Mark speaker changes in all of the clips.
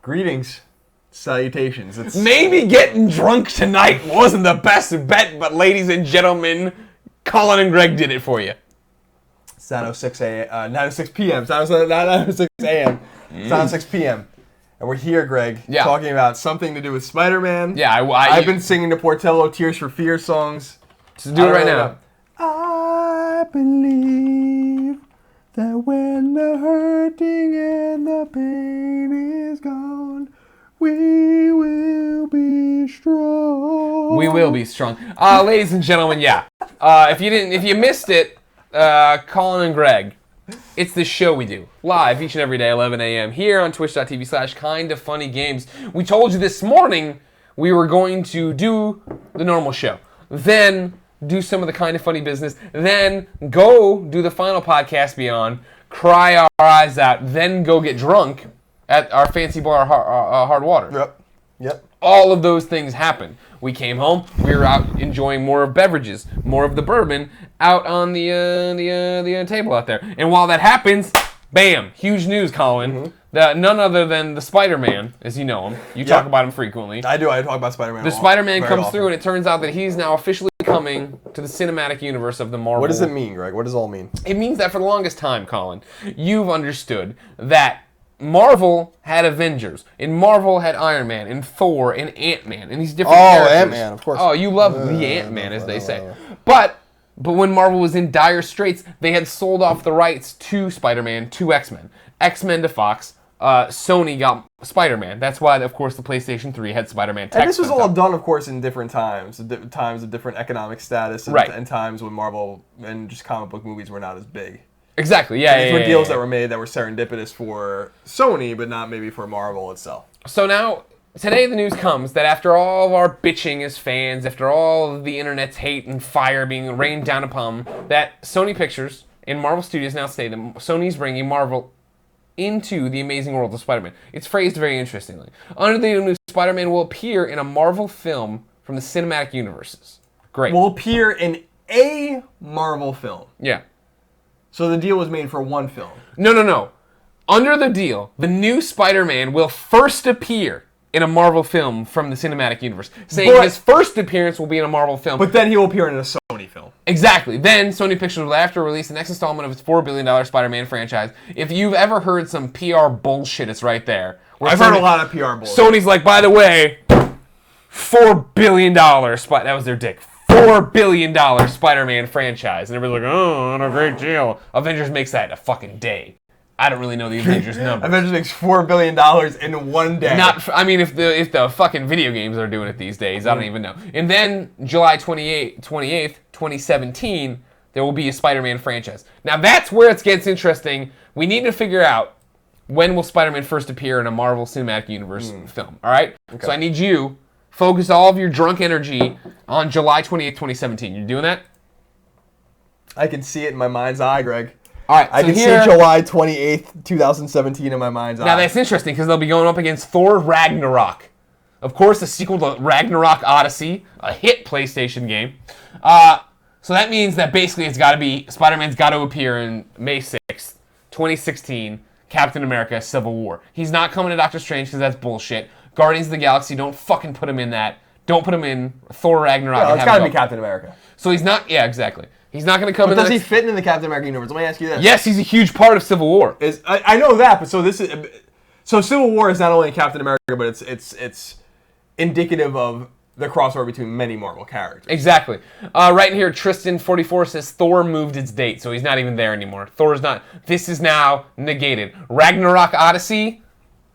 Speaker 1: Greetings. Salutations. It's
Speaker 2: Maybe getting drunk tonight wasn't the best bet, but ladies and gentlemen, Colin and Greg did it for you.
Speaker 1: It's 9:06 p.m. It's 9:06 a.m. It's 9:06 p.m. And we're here, Greg, talking about something to do with Spider-Man.
Speaker 2: Yeah,
Speaker 1: I've been singing the Portillo Tears for Fears songs.
Speaker 2: Just do it right now.
Speaker 1: I believe that when the hurting and the pain is gone, we will be strong.
Speaker 2: We will be strong. Ladies and gentlemen, if you missed it, Colin and Greg, it's the show we do live each and every day, 11 a.m. here on twitch.tv/kindoffunnygames. We told you this morning we were going to do the normal show, then do some of the kind of funny business, then go do the final podcast beyond, cry our eyes out, then go get drunk at our fancy bar, Hard Water.
Speaker 1: Yep.
Speaker 2: All of those things happened. We came home. We were out enjoying more of beverages, more of the bourbon, out on the table out there. And while that happens, bam! Huge news, Colin.
Speaker 1: Mm-hmm.
Speaker 2: None other than the Spider-Man, as you know him. You talk about him frequently.
Speaker 1: I do. I talk about Spider-Man.
Speaker 2: The Spider-Man comes through, and it turns out that he's now officially coming to the cinematic universe of the Marvel.
Speaker 1: What does it mean, Greg? What does it all mean?
Speaker 2: It means that for the longest time, Colin, you've understood that Marvel had Avengers, and Marvel had Iron Man, and Thor, and Ant-Man, and these different characters.
Speaker 1: Oh, Ant-Man, of course.
Speaker 2: Oh, you love the Ant-Man, as they say. But when Marvel was in dire straits, they had sold off the rights to Spider-Man to X-Men. X-Men to Fox. Sony got Spider-Man. That's why, of course, the PlayStation 3 had Spider-Man.
Speaker 1: And this was all done, of course, in different times. Times of different economic status. And times when Marvel and just comic book movies were not as big.
Speaker 2: Exactly,
Speaker 1: These were deals that were made that were serendipitous for Sony, but not maybe for Marvel itself.
Speaker 2: So now, today the news comes that after all of our bitching as fans, after all of the internet's hate and fire being rained down upon them, that Sony Pictures and Marvel Studios now say that Sony's bringing Marvel into the amazing world of Spider-Man. It's phrased very interestingly. Under the news, Spider-Man will appear in a Marvel film from the cinematic universes. Great.
Speaker 1: Will appear in a Marvel film.
Speaker 2: Yeah.
Speaker 1: So the deal was made for one film.
Speaker 2: No. Under the deal, the new Spider-Man will first appear in a Marvel film from the cinematic universe, saying his first appearance will be in a Marvel film.
Speaker 1: But then he will appear in a Sony film.
Speaker 2: Exactly. Then Sony Pictures will after release the next installment of its $4 billion Spider-Man franchise. If you've ever heard some PR bullshit, it's right there.
Speaker 1: I've heard a lot of PR bullshit.
Speaker 2: Sony's like, by the way, $4 billion. That was their dick. $4 billion Spider-Man franchise. And everybody's like, oh, what a great deal. Avengers makes that in a fucking day. I don't really know the Avengers number.
Speaker 1: Avengers makes $4 billion in one day.
Speaker 2: If the fucking video games are doing it these days, I don't even know. And then July 28th, 2017, there will be a Spider-Man franchise. Now that's where it gets interesting. We need to figure out when will Spider-Man first appear in a Marvel Cinematic Universe film. All right? Okay. So I need you focus all of your drunk energy on July 28th, 2017. You doing that?
Speaker 1: I can see it in my mind's eye, Greg.
Speaker 2: All right,
Speaker 1: I can see July 28th, 2017 in my mind's eye.
Speaker 2: Now that's interesting because they'll be going up against Thor Ragnarok. Of course, a sequel to Ragnarok Odyssey, a hit PlayStation game. So that means that basically Spider-Man's got to appear in May 6th, 2016, Captain America Civil War. He's not coming to Doctor Strange because that's bullshit. Guardians of the Galaxy, don't fucking put him in that. Don't put him in Thor Ragnarok.
Speaker 1: No, it's got to be Captain America.
Speaker 2: So he's not, exactly. He's not going to come in.
Speaker 1: Does he fit in the Captain America universe? Let me ask you this.
Speaker 2: Yes, he's a huge part of Civil War.
Speaker 1: I know that, but so Civil War is not only in Captain America, but it's indicative of the crossover between many Marvel characters.
Speaker 2: Exactly. Right in here, Tristan44 says Thor moved its date, so he's not even there anymore. Thor's not. This is now negated. Ragnarok Odyssey,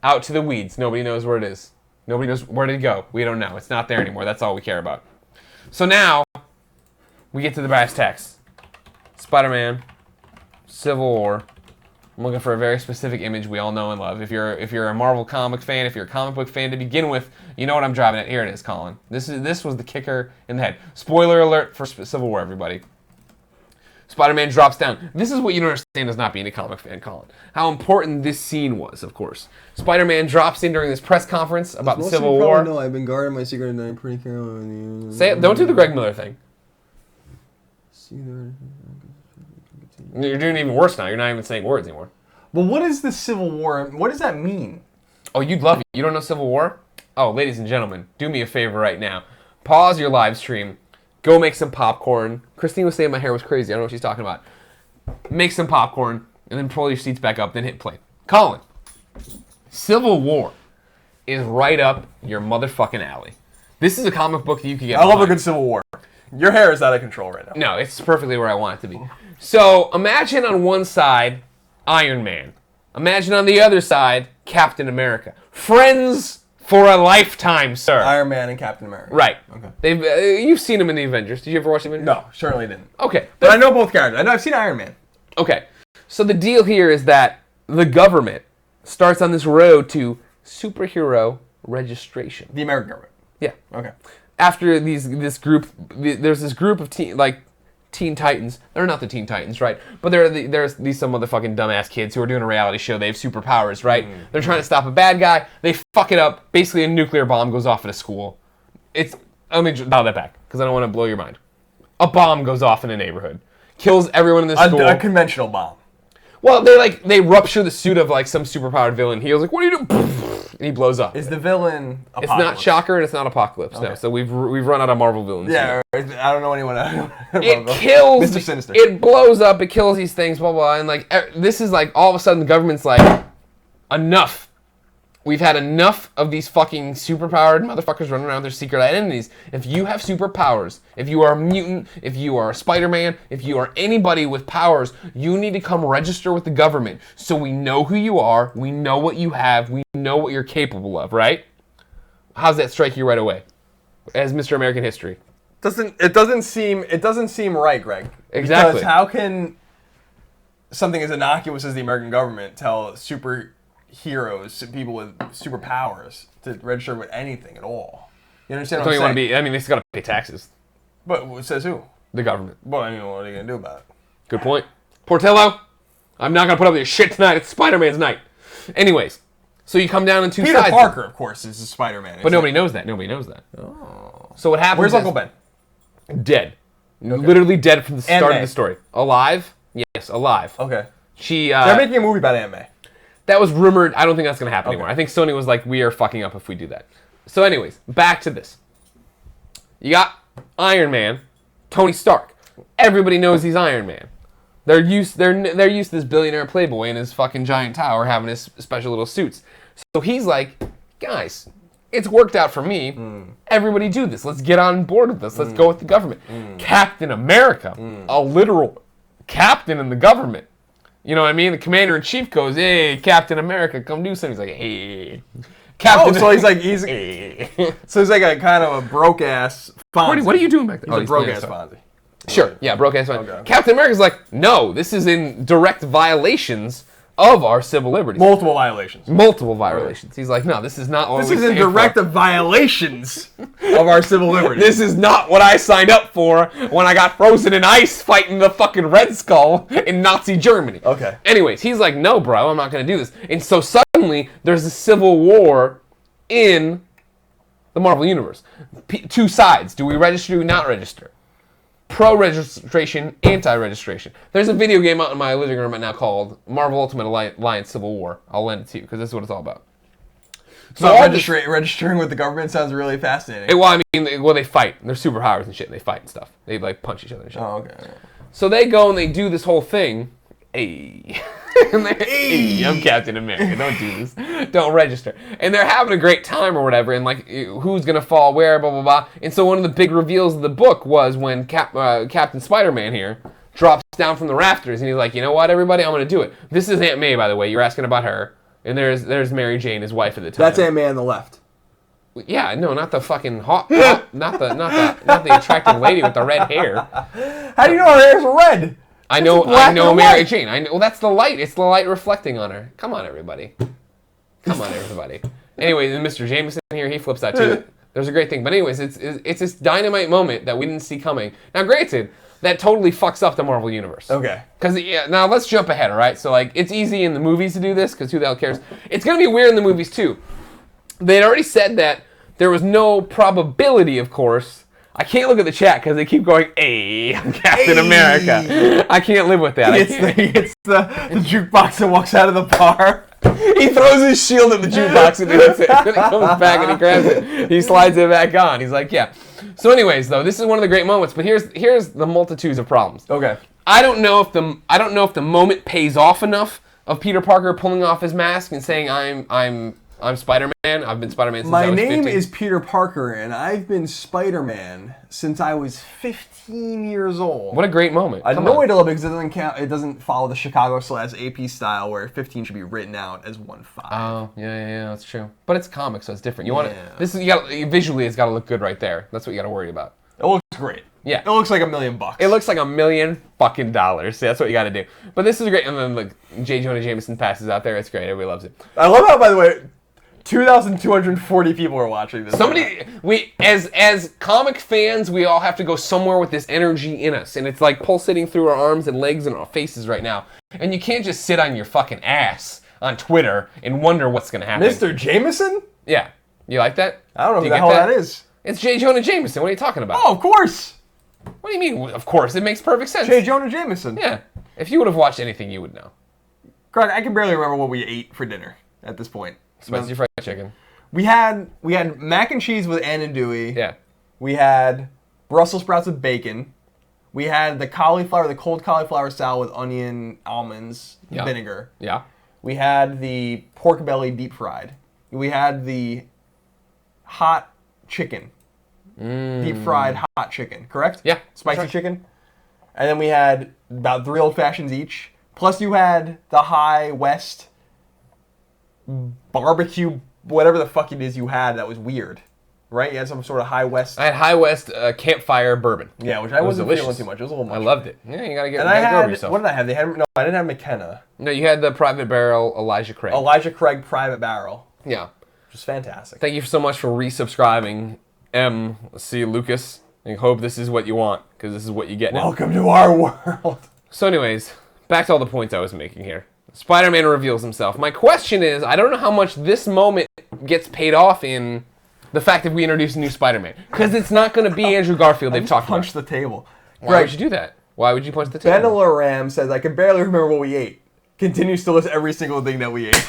Speaker 2: out to the weeds. Nobody knows where it is. Nobody knows where did it go. We don't know. It's not there anymore. That's all we care about. So now we get to the brass tacks. Spider-Man, Civil War. I'm looking for a very specific image we all know and love. If you're a Marvel comic fan, if you're a comic book fan to begin with, you know what I'm driving at. Here it is, Colin. This was the kicker in the head. Spoiler alert for Civil War, everybody. Spider-Man drops down. This is what you don't understand as not being a comic fan, Colin. How important this scene was, of course. Spider-Man drops in during this press conference about the Civil War.
Speaker 1: No, I've been guarding my secret and I'm pretty careful.
Speaker 2: Say it. Don't do the Greg Miller thing. You're doing even worse now. You're not even saying words anymore.
Speaker 1: But what is the Civil War? What does that mean?
Speaker 2: Oh, you'd love it. You don't know Civil War? Oh, ladies and gentlemen, do me a favor right now. Pause your live stream. Go make some popcorn. Christine was saying my hair was crazy. I don't know what she's talking about. Make some popcorn, and then pull your seats back up, then hit play. Colin, Civil War is right up your motherfucking alley. This is a comic book that you can get
Speaker 1: I love a good Civil War. Your hair is out of control right now.
Speaker 2: No, it's perfectly where I want it to be. So, imagine on one side, Iron Man. Imagine on the other side, Captain America. Friends for a lifetime, sir.
Speaker 1: Iron Man and Captain America.
Speaker 2: Right.
Speaker 1: Okay.
Speaker 2: You've seen them in the Avengers. Did you ever watch the Avengers?
Speaker 1: No, certainly didn't.
Speaker 2: Okay.
Speaker 1: But I know both characters. I know I've seen Iron Man.
Speaker 2: Okay. So the deal here is that the government starts on this road to superhero registration.
Speaker 1: The American government.
Speaker 2: Yeah.
Speaker 1: Okay.
Speaker 2: After there's this group of Teen Titans. They're not the Teen Titans, right? But there's these some motherfucking dumbass kids who are doing a reality show. They have superpowers, right? They're trying to stop a bad guy. They fuck it up. Basically, a nuclear bomb goes off at a school. Let me dial that back because I don't want to blow your mind. A bomb goes off in a neighborhood, kills everyone in the school.
Speaker 1: A conventional bomb.
Speaker 2: Well, they rupture the suit of like some superpowered villain. He was like, "What are you doing?" And he blows up.
Speaker 1: Is the villain Apocalypse?
Speaker 2: It's not Shocker and it's not Apocalypse. Okay. No. So we've run out of Marvel villains.
Speaker 1: Yeah, I don't know anyone else.
Speaker 2: It kills.
Speaker 1: Mr. Sinister.
Speaker 2: It blows up. It kills these things. Blah blah. And like this is like all of a sudden the government's like, enough. We've had enough of these fucking superpowered motherfuckers running around with their secret identities. If you have superpowers, if you are a mutant, if you are a Spider-Man, if you are anybody with powers, you need to come register with the government so we know who you are, we know what you have, we know what you're capable of, right? How's that strike you right away? As Mr. American History.
Speaker 1: It doesn't seem right, Greg.
Speaker 2: Exactly.
Speaker 1: Because how can something as innocuous as the American government tell superheroes, people with superpowers, to register with anything at all? You understand what I'm saying?
Speaker 2: They still gotta pay taxes.
Speaker 1: But it says who?
Speaker 2: The government.
Speaker 1: Well, I mean, what are you gonna do about it?
Speaker 2: Good point. Portillo, I'm not gonna put up with your shit tonight. It's Spider-Man's night. Anyways, so you come down in two
Speaker 1: Peter
Speaker 2: sides.
Speaker 1: Peter Parker, of course, is a Spider-Man.
Speaker 2: But nobody knows that. Nobody knows that. Oh. So what happens?
Speaker 1: Where's Uncle Ben?
Speaker 2: Dead. Okay. Literally dead from the start of the story. Alive? Yes, alive.
Speaker 1: Okay.
Speaker 2: They're
Speaker 1: making a movie about Aunt May.
Speaker 2: That was rumored. I don't think that's going to happen anymore. I think Sony was like, we are fucking up if we do that. So anyways, back to this. You got Iron Man, Tony Stark. Everybody knows he's Iron Man. They're used to this billionaire playboy in his fucking giant tower having his special little suits. So he's like, guys, it's worked out for me. Everybody do this. Let's get on board with this. Let's go with the government. Captain America, a literal captain in the government. You know what I mean? The commander-in-chief goes, hey, Captain America, come do something. He's like, hey. Captain
Speaker 1: so he's like a kind of a broke-ass Fonzie.
Speaker 2: What are you doing back there?
Speaker 1: He's a broke-ass Fonzie.
Speaker 2: Sure, yeah, broke-ass Fonzie.
Speaker 1: Okay.
Speaker 2: Captain America's like, no, this is in direct violations of our civil liberties.
Speaker 1: Multiple violations.
Speaker 2: Right. He's like, no, this is not what
Speaker 1: this is in direct violations of our civil liberties.
Speaker 2: This is not what I signed up for when I got frozen in ice fighting the fucking Red Skull in Nazi Germany.
Speaker 1: Okay.
Speaker 2: Anyways, he's like, no, bro, I'm not going to do this. And so suddenly, there's a civil war in the Marvel Universe. Two sides. Do we register, do we not register? Pro-registration, anti-registration. There's a video game out in my living room right now called Marvel Ultimate Alliance Civil War. I'll lend it to you because this is what it's all about.
Speaker 1: So registering with the government sounds really fascinating.
Speaker 2: They fight. They're superpowers and shit. They fight and stuff. They like punch each other and shit.
Speaker 1: Oh, okay.
Speaker 2: So they go and they do this whole thing. Hey. Hey, I'm Captain America. Don't do this. Don't register. And they're having a great time or whatever. And like, who's gonna fall where? Blah blah blah. And so one of the big reveals of the book was when Captain Spider-Man here drops down from the rafters and he's like, you know what, everybody, I'm gonna do it. This is Aunt May, by the way. You're asking about her. And there's Mary Jane, his wife at the time.
Speaker 1: That's Aunt May on the left.
Speaker 2: Yeah, no, not the fucking not the attractive lady with the red hair.
Speaker 1: How do you know her hair's red?
Speaker 2: I know Mary Jane. Well, that's the light. It's the light reflecting on her. Come on, everybody. Anyways, and Mr. Jameson here, he flips out too. There's a great thing. But anyways, it's this dynamite moment that we didn't see coming. Now, granted, that totally fucks up the Marvel Universe.
Speaker 1: Okay.
Speaker 2: Because, now let's jump ahead, all right? So, like, it's easy in the movies to do this, because who the hell cares? It's going to be weird in the movies, too. They had already said that there was no probability, of course, I can't look at the chat because they keep going, "Hey, I'm Captain America." I can't live with that.
Speaker 1: He hits the jukebox and walks out of the bar.
Speaker 2: He throws his shield at the jukebox and hits it. Then he comes back and he grabs it. He slides it back on. He's like, yeah. So anyways, though, this is one of the great moments. But here's the multitudes of problems.
Speaker 1: Okay.
Speaker 2: I don't know if the moment pays off enough of Peter Parker pulling off his mask and saying, I'm Spider-Man. I've been Spider-Man since I was 15.
Speaker 1: My name is Peter Parker, and I've been Spider-Man since I was 15 years old.
Speaker 2: What a great moment.
Speaker 1: I know it a little bit because it doesn't count. It doesn't follow the Chicago/AP style where 15 should be written out as 1-5.
Speaker 2: Oh, yeah, that's true. But it's comics, so it's different. You want visually, it's got to look good right there. That's what you got to worry about.
Speaker 1: It looks great.
Speaker 2: Yeah.
Speaker 1: It looks like $1 million.
Speaker 2: It looks like $1 million fucking dollars. That's what you got to do. But this is great. And then look, J. Jonah Jameson passes out there. It's great. Everybody loves it.
Speaker 1: I love how, by the way, 2,240 people are watching this.
Speaker 2: As comic fans, we all have to go somewhere with this energy in us, and it's like pulsating through our arms and legs and our faces right now. And you can't just sit on your fucking ass on Twitter and wonder what's gonna happen.
Speaker 1: Mr. Jameson?
Speaker 2: Yeah, you like that?
Speaker 1: I don't know who the hell that is.
Speaker 2: It's J. Jonah Jameson. What are you talking about?
Speaker 1: Oh, of course.
Speaker 2: What do you mean? Of course, it makes perfect sense.
Speaker 1: J. Jonah Jameson.
Speaker 2: Yeah. If you would have watched anything, you would know.
Speaker 1: Greg, I can barely remember what we ate for dinner at this point.
Speaker 2: Spicy fried chicken.
Speaker 1: We had mac and cheese with Ann and Dewey.
Speaker 2: Yeah.
Speaker 1: We had Brussels sprouts with bacon. We had the cold cauliflower salad with onion, almonds, vinegar.
Speaker 2: Yeah.
Speaker 1: We had the pork belly deep fried. We had the hot chicken. Deep fried hot chicken, correct?
Speaker 2: Yeah.
Speaker 1: Spicy chicken. And then we had about 3 old fashions each. Plus you had the High West barbecue, whatever the fuck it is you had that was weird. Right? You had some sort of High West.
Speaker 2: I had High West campfire bourbon.
Speaker 1: Yeah, which I wasn't feeling too much. It was a little much.
Speaker 2: I loved it. Yeah, you gotta get
Speaker 1: over
Speaker 2: yourself.
Speaker 1: What did I have? I didn't have McKenna.
Speaker 2: No, you had the Private Barrel Elijah Craig.
Speaker 1: Elijah Craig Private Barrel.
Speaker 2: Yeah.
Speaker 1: Which is fantastic.
Speaker 2: Thank you so much for resubscribing, C. Lucas. I hope this is what you want, because this is what you get now.
Speaker 1: Welcome to our world.
Speaker 2: So anyways, back to all the points I was making here. Spider-Man reveals himself. My question is, I don't know how much this moment gets paid off in the fact that we introduce a new Spider-Man. Because it's not going to be Andrew Garfield they've talked about.
Speaker 1: Punch the table.
Speaker 2: Why would you do that? Why would you punch the table?
Speaker 1: Benela Ram says, I can barely remember what we ate. Continues to list every single thing that we ate.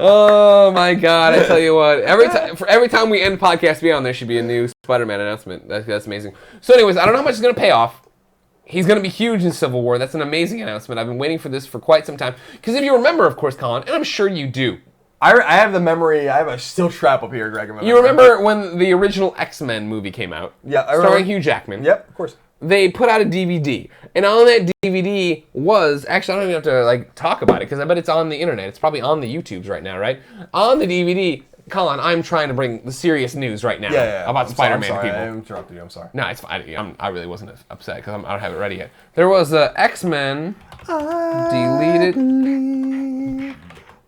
Speaker 2: Oh my god, I tell you what. Every time we end Podcast Beyond, there should be a new Spider-Man announcement. That's amazing. So anyways, I don't know how much it's going to pay off. He's going to be huge in Civil War. That's an amazing announcement. I've been waiting for this for quite some time. Because if you remember, of course, Colin, and I'm sure you do.
Speaker 1: I have the memory. I have a steel trap up here, Greg.
Speaker 2: You remember when the original X-Men movie came out?
Speaker 1: Yeah, I remember.
Speaker 2: Starring Hugh Jackman.
Speaker 1: Yep, of course.
Speaker 2: They put out a DVD. And on that DVD was... Actually, I don't even have to talk about it, because I bet it's on the internet. It's probably on the YouTubes right now, right? On the DVD... Colin, I'm trying to bring the serious news right now about Spider-Man to people.
Speaker 1: I interrupted you. I'm sorry.
Speaker 2: No, it's fine. I really wasn't upset because I don't have it ready yet. There was X-Men deleted.
Speaker 1: Believe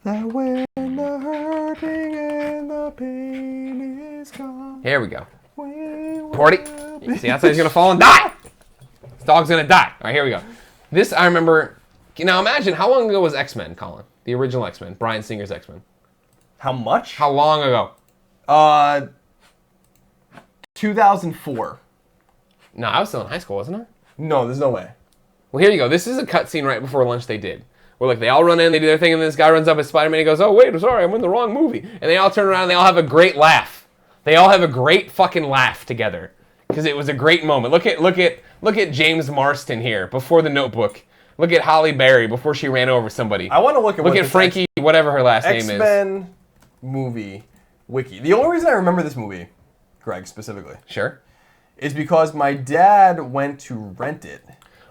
Speaker 1: that when the hurting and the pain is gone.
Speaker 2: Here we go. Porty. See, outside he's gonna fall and die. This dog's gonna die. All right, here we go. This I remember. Now imagine how long ago was X-Men, Colin? The original X-Men, Bryan Singer's X-Men.
Speaker 1: How much?
Speaker 2: How long ago?
Speaker 1: 2004.
Speaker 2: No, I was still in high school, wasn't I?
Speaker 1: No, there's no way.
Speaker 2: Well, here you go. This is a cutscene right before lunch they did. Where like they all run in, they do their thing, and then this guy runs up as Spider-Man and he goes, "Oh wait, sorry, I'm in the wrong movie." And they all turn around and they all have a great laugh. They all have a great fucking laugh together. Because it was a great moment. Look at James Marston here before The Notebook. Look at Halle Berry before she ran over somebody.
Speaker 1: I want to look at
Speaker 2: Frankie, whatever her last name is.
Speaker 1: X-Men movie wiki. The only reason I remember this movie, Greg, specifically.
Speaker 2: Sure.
Speaker 1: Is because my dad went to rent it.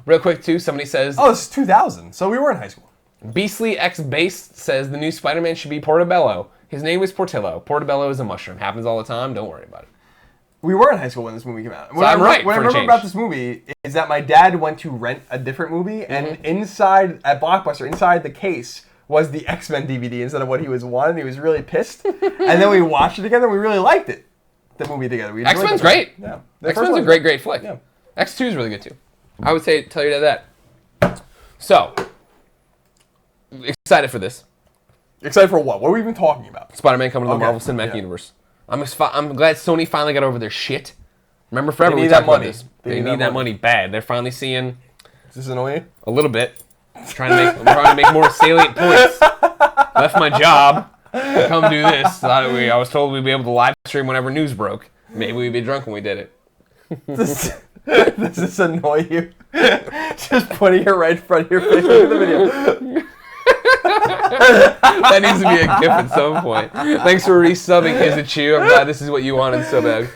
Speaker 2: Real quick, too, somebody says...
Speaker 1: Oh, this is 2000, so we were in high school.
Speaker 2: Beastly X Base says the new Spider-Man should be Portobello. His name is Portillo. Portobello is a mushroom. Happens all the time. Don't worry about it.
Speaker 1: We were in high school when this movie came out.
Speaker 2: So I'm right.
Speaker 1: What I remember about this movie is that my dad went to rent a different movie, and inside, at Blockbuster, inside the case, was the X-Men DVD instead of what he was wanting. He was really pissed. And then we watched it together, and we really liked it. The movie together.
Speaker 2: X-Men's great.
Speaker 1: Yeah.
Speaker 2: X-Men's a great flick.
Speaker 1: Yeah.
Speaker 2: X2 is really good, too. I would tell you that. So, excited for this.
Speaker 1: Excited for what? What are we even talking about?
Speaker 2: Spider-Man coming to the Marvel Cinematic Universe. I'm glad Sony finally got over their shit. Remember, forever we
Speaker 1: need
Speaker 2: talked
Speaker 1: that
Speaker 2: about
Speaker 1: money.
Speaker 2: this. They need that money bad. They're finally seeing
Speaker 1: Does this annoy you?
Speaker 2: a little bit. I'm trying to make more salient points. Left my job to come do this. I was told we'd be able to live stream whenever news broke. Maybe we'd be drunk when we did it.
Speaker 1: Does this annoy you? Just putting it right in front of your face in the video.
Speaker 2: That needs to be a GIF at some point. Thanks for resubbing, Is It You? I'm glad this is what you wanted so bad.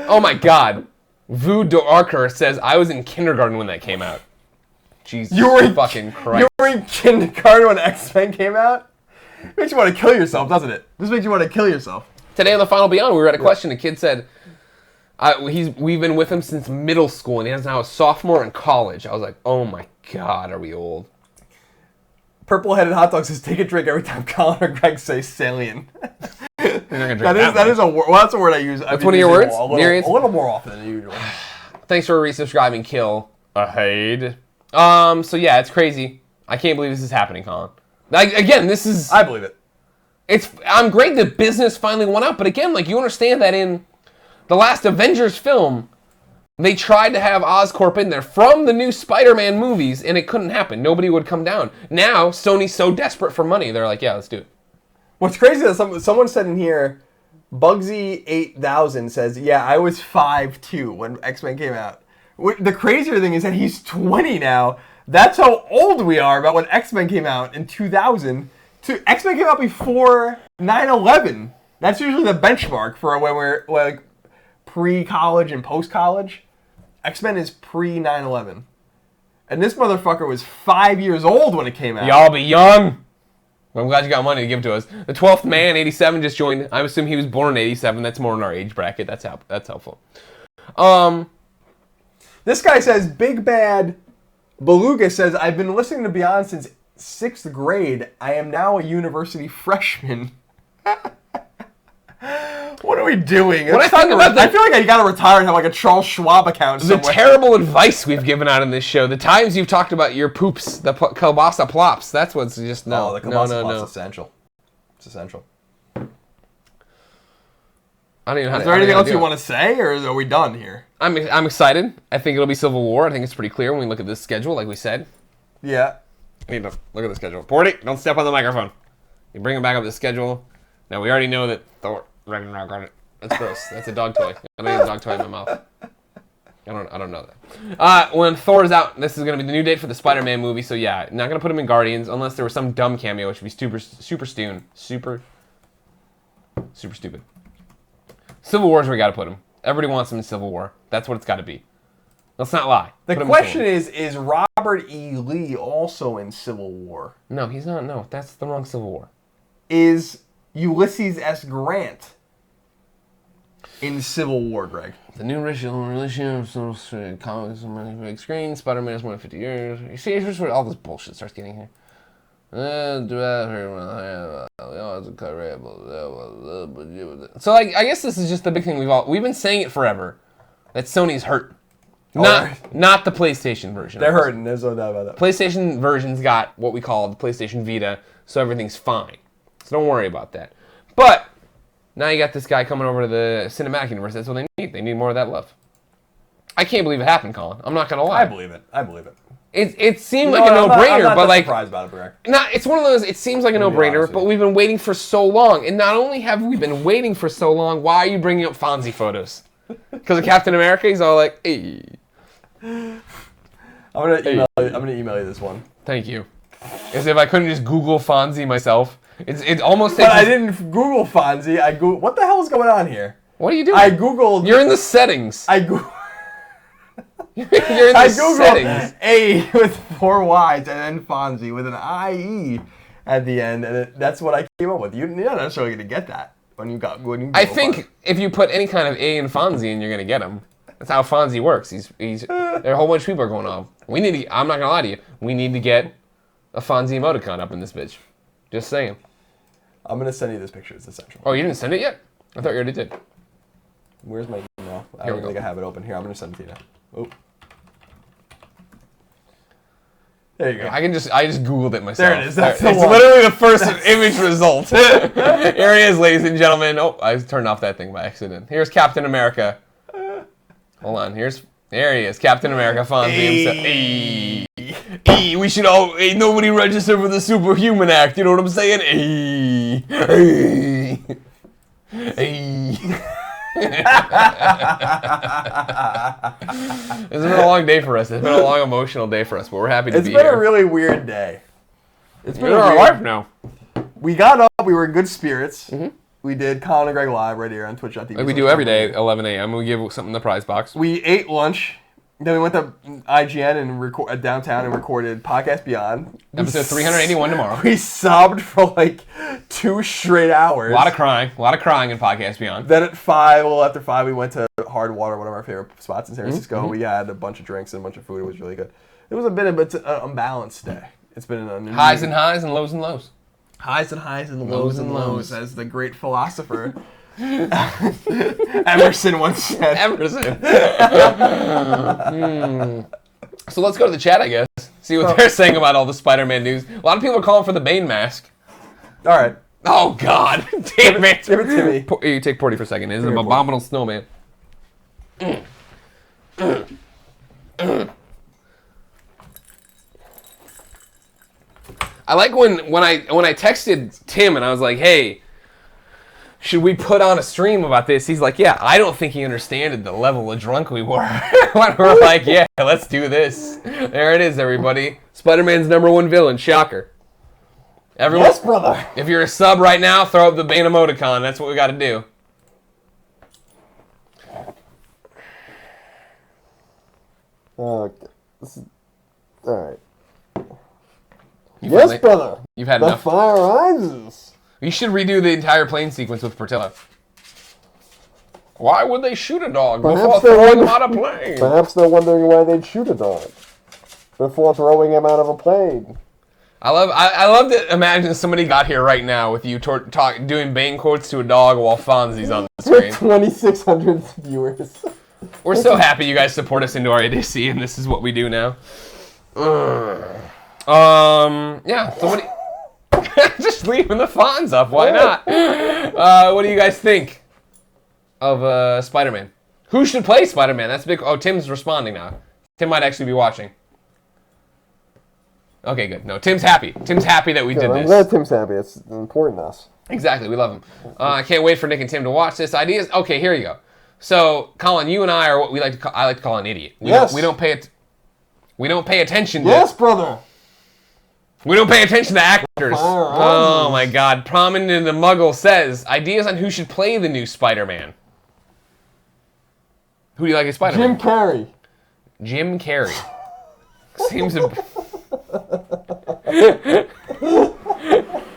Speaker 2: Oh my god. Vu Darker says, I was in kindergarten when that came out. Jesus fucking Christ.
Speaker 1: You were in kindergarten when X-Men came out? Makes you want to kill yourself, doesn't it? This makes you want to kill yourself.
Speaker 2: Today on the Final Beyond, we were at a question. A kid said, we've been with him since middle school, and he's now a sophomore in college. I was like, oh my god, are we old?
Speaker 1: Purple-headed hot dog says, take a drink every time Colin or Greg say salient. That's a word I use.
Speaker 2: That's one of your words?
Speaker 1: A little more often than usual.
Speaker 2: Thanks for resubscribing, Kill Ahead. So yeah, it's crazy. I can't believe this is happening, Colin. Again, this is...
Speaker 1: I believe it.
Speaker 2: I'm great that business finally went up, but again, like, you understand that in the last Avengers film, they tried to have Oscorp in there from the new Spider-Man movies, and it couldn't happen. Nobody would come down. Now, Sony's so desperate for money, they're like, yeah, let's do it. What's
Speaker 1: crazy is someone said in here, Bugsy8000 says, yeah, I was 5'2" when X-Men came out. The crazier thing is that he's 20 now. That's how old we are about when X-Men came out in 2000. X-Men came out before 9/11. That's usually the benchmark for when we're like pre-college and post-college. X-Men is pre-9/11. And this motherfucker was 5 years old when it came out.
Speaker 2: Y'all be young. I'm glad you got money to give to us. The 12th man, 87, just joined. I assume he was born in 87. That's more in our age bracket. That's helpful.
Speaker 1: This guy says, Big Bad Beluga says, I've been listening to Beyond since 6th grade. I am now a university freshman. What are we doing? I feel like I gotta retire and have like a Charles Schwab account somewhere.
Speaker 2: The terrible advice we've given out in this show. The times you've talked about your poops, the kielbasa plops. That's what's just no.
Speaker 1: Oh, the kielbasa plops is essential. It's essential.
Speaker 2: I don't even know how
Speaker 1: Is there anything else you want to say, or are we done here?
Speaker 2: I'm excited. I think it'll be Civil War. I think it's pretty clear when we look at this schedule, like we said.
Speaker 1: Yeah.
Speaker 2: Look at the schedule. Porty, don't step on the microphone. You bring him back up the schedule. Now, we already know that Thor... Ragnarok on it. That's gross. That's a dog toy. I don't have a dog toy in my mouth. I don't know that. When Thor is out, this is going to be the new date for the Spider-Man movie, so yeah, not going to put him in Guardians unless there was some dumb cameo, which would be super stupid. Civil War is where we got to put him. Everybody wants him in Civil War. That's what it's got to be. Let's not lie.
Speaker 1: The question is Robert E. Lee also in Civil War?
Speaker 2: No, he's not. No, that's the wrong Civil War.
Speaker 1: Is Ulysses S. Grant in Civil War, Greg?
Speaker 2: The new racial relationship, comics on my big screen, Spider-Man is more than 50 years. You see, here's where all this bullshit starts getting here. So, like, I guess this is just the big thing we've been saying it forever, that Sony's hurt. Not the PlayStation version.
Speaker 1: They're hurting. There's no doubt about that.
Speaker 2: PlayStation version's got what we call the PlayStation Vita, so everything's fine. So don't worry about that. But now you got this guy coming over to the cinematic universe. That's what they need. They need more of that love. I can't believe it happened, Colin. I'm not gonna lie.
Speaker 1: I believe it.
Speaker 2: It seemed like a no-brainer, but like,
Speaker 1: surprised about it, Greg.
Speaker 2: It's one of those. It seems like a no-brainer, but we've been waiting for so long. And not only have we been waiting for so long, why are you bringing up Fonzie photos? Because of Captain America, he's all like, "Hey."
Speaker 1: I'm gonna email you this one.
Speaker 2: Thank you. As if I couldn't just Google Fonzie myself. It almost.
Speaker 1: But I didn't Google Fonzie. I Googled. What the hell is going on here?
Speaker 2: What are you doing?
Speaker 1: I Googled.
Speaker 2: You're in the settings.
Speaker 1: I Googled.
Speaker 2: You're in the settings.
Speaker 1: A with 4 Y's and then Fonzie with an IE at the end, and that's what I came up with. You're not necessarily gonna get that when you Google
Speaker 2: I think
Speaker 1: Fonzie.
Speaker 2: If you put any kind of A in Fonzie, and you're gonna get him. That's how Fonzie works. There are a whole bunch of people are going on. I'm not gonna lie to you. We need to get a Fonzie emoticon up in this bitch. Just saying.
Speaker 1: I'm gonna send you this picture. It's essential.
Speaker 2: Oh, you didn't send it yet? I thought you already did.
Speaker 1: Where's my email? I don't think I have it open here. I'm gonna send it to you now. Oh. There you go.
Speaker 2: I just Googled it myself.
Speaker 1: There it is. That's the
Speaker 2: it's
Speaker 1: one.
Speaker 2: literally the first image result. Here he is, ladies and gentlemen. Oh, I turned off that thing by accident. Here's Captain America. Hold on. There he is, Captain America, Fonzie himself. Hey, we should all. Ain't nobody register for the Superhuman Act. You know what I'm saying? Hey. It's been a long day for us. It's been a long emotional day for us, but we're happy to be here.
Speaker 1: It's been a really weird day. It's been
Speaker 2: our life now.
Speaker 1: We got up. We were in good spirits. Mm-hmm. We did Colin and Greg live right here on Twitch.tv.
Speaker 2: Like we do every day at 11 a.m. We give something in the prize box.
Speaker 1: We ate lunch. Then we went to IGN and downtown and recorded Podcast Beyond.
Speaker 2: Episode 381 tomorrow.
Speaker 1: We sobbed for like 2 straight hours.
Speaker 2: A lot of crying in Podcast Beyond.
Speaker 1: Then at 5, a little after 5, we went to Hard Water, one of our favorite spots in San Francisco.
Speaker 2: Mm-hmm.
Speaker 1: We had a bunch of drinks and a bunch of food. It was really good. It was a bit of an unbalanced day. It's been an
Speaker 2: highs and highs and lows and lows.
Speaker 1: Highs and highs and lows and lows, as the great philosopher Emerson once said.
Speaker 2: Emerson. So let's go to the chat, I guess. See what they're saying about all the Spider-Man news. A lot of people are calling for the Bane mask.
Speaker 1: All right.
Speaker 2: Oh, God. Damn it.
Speaker 1: Give it to me.
Speaker 2: You take Porty for a second. It's an abominable snowman. I like when I texted Tim and I was like, hey, should we put on a stream about this? He's like, yeah, I don't think he understood the level of drunk we were. When we're like, yeah, let's do this. There it is, everybody. Spider-Man's #1 villain. Shocker. Everyone,
Speaker 1: Yes, brother.
Speaker 2: if you're a sub right now, throw up the Bane emoticon. That's what we got to do.
Speaker 3: Okay. All right.
Speaker 2: Yes,
Speaker 3: brother.
Speaker 2: You've had
Speaker 3: The
Speaker 2: enough.
Speaker 3: fire rises.
Speaker 2: You should redo the entire plane sequence with Portillo. Why would they shoot a dog before throwing him out of a plane?
Speaker 3: Perhaps they're wondering why they'd shoot a dog before throwing him out of a plane.
Speaker 2: I love to imagine somebody got here right now with you doing Bane quotes to a dog while Fonzie's on the screen.
Speaker 3: 2,600 viewers.
Speaker 2: We're so happy you guys support us into our idiocy, and this is what we do now. Yeah. So what do you... Just leaving the Fonz up. Why not? What do you guys think of Spider-Man? Who should play Spider-Man? That's big. Oh, Tim's responding now. Tim might actually be watching. Okay, good. No, Tim's happy. Tim's happy that we did
Speaker 3: I'm
Speaker 2: this.
Speaker 3: glad Tim's happy. It's important to us.
Speaker 2: Exactly. We love him. I can't wait for Nick and Tim to watch this. Ideas. Okay, here you go. So, Colin, you and I are what I like to call an idiot. We don't pay attention to...
Speaker 3: Yes, brother.
Speaker 2: We don't pay attention to actors. Oh my God. Prominent the Muggle says, ideas on who should play the new Spider-Man. Who do you like as Spider-Man?
Speaker 3: Jim Carrey.
Speaker 2: Jim Carrey. Seems a...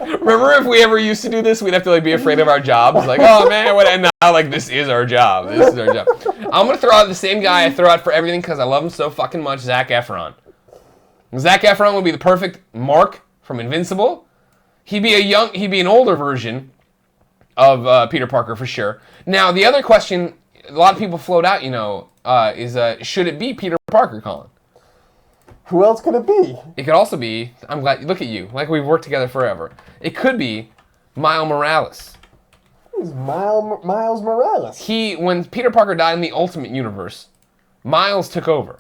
Speaker 2: Remember if we ever used to do this, we'd have to be afraid of our jobs. Like, oh man, what? And now this is our job. This is our job. I'm gonna throw out the same guy I throw out for everything because I love him so fucking much. Zac Efron. Zac Efron would be the perfect Mark from Invincible. He'd be an older version of Peter Parker for sure. Now the other question, a lot of people float out, is should it be Peter Parker, Colin?
Speaker 3: Who else could it be?
Speaker 2: It could also be, I'm glad, look at you, like we've worked together forever. It could be Miles Morales.
Speaker 3: Who's Miles Morales?
Speaker 2: When Peter Parker died in the Ultimate Universe, Miles took over.